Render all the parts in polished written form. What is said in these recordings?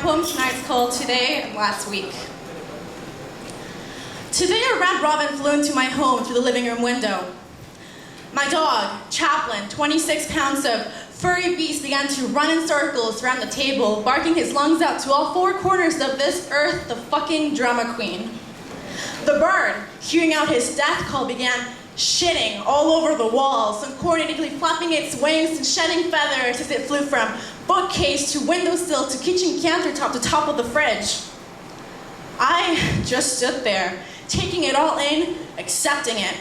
poem tonight is called Today and Last Week. Today a red robin flew into my home through the living room window. My dog, Chaplin, 26 pounds of furry beast, began to run in circles around the table, barking his lungs out to all four corners of this earth, the fucking drama queen. The bird, hearing out his death call, began shitting all over the walls, uncoordinatedly flapping its wings and shedding feathers as it flew from bookcase to windowsill to kitchen countertop to top of the fridge. I just stood there, taking it all in, accepting it.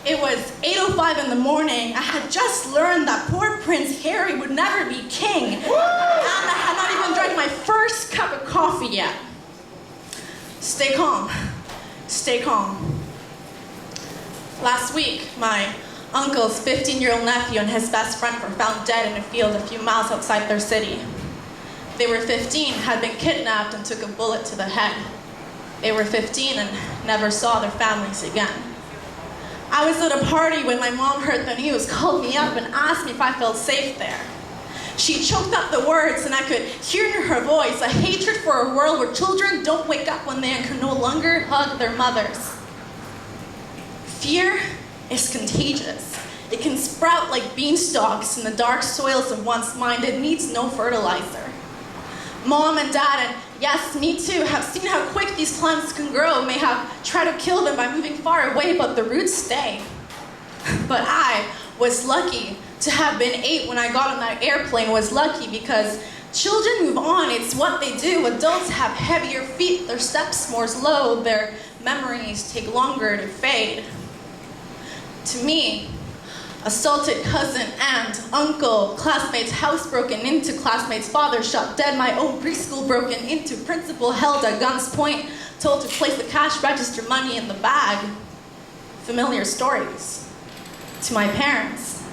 It was 8:05 in the morning. I had just learned that poor Prince Harry would never be king, and I had not even drank my first cup of coffee yet. Stay calm. Stay calm. Last week, my uncle's 15-year-old nephew and his best friend were found dead in a field a few miles outside their city. They were 15, had been kidnapped, and took a bullet to the head. They were 15 and never saw their families again. I was at a party when my mom heard the news, called me up and asked me if I felt safe there. She choked up the words and I could hear in her voice a hatred for a world where children don't wake up when they can no longer hug their mothers. Fear is contagious. It can sprout like beanstalks in the dark soils of one's mind. It needs no fertilizer. Mom and Dad, and yes, me too, have seen how quick these plants can grow, may have tried to kill them by moving far away, but the roots stay. But I was lucky to have been 8 when I got on that airplane, was lucky because children move on, it's what they do. Adults have heavier feet, their steps more slow, their memories take longer to fade. To me, assaulted cousin, aunt, uncle, classmates' house broken into, classmates' father shot dead, my own preschool broken into, principal held at gun's point, told to place the cash register money in the bag. Familiar stories. To my parents.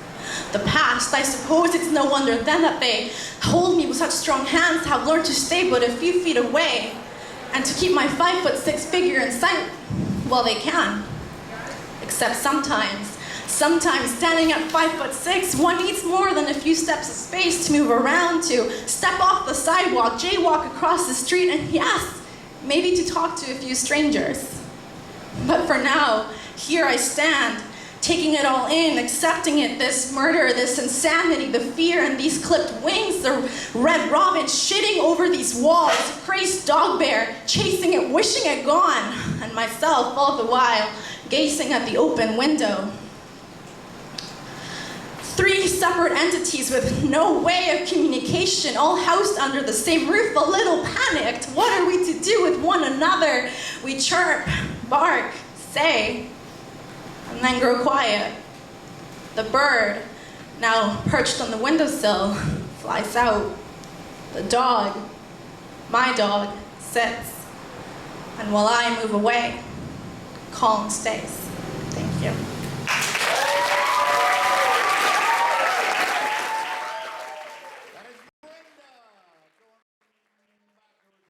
The past, I suppose it's no wonder then that they hold me with such strong hands, have learned to stay but a few feet away, and to keep my 5'6" figure in sight while they can. Except sometimes standing at 5'6", one needs more than a few steps of space to move around, to step off the sidewalk, jaywalk across the street, and yes, maybe to talk to a few strangers. But for now, here I stand, taking it all in, accepting it, this murder, this insanity, the fear, and these clipped wings, the red robin shitting over these walls, a crazed dog bear chasing it, wishing it gone, and myself all the while gazing at the open window. 3 separate entities with no way of communication, all housed under the same roof, a little panicked. What are we to do with one another? We chirp, bark, say, and then grow quiet. The bird, now perched on the windowsill, flies out. The dog, my dog, sits. And while I move away, calm stays. Thank you.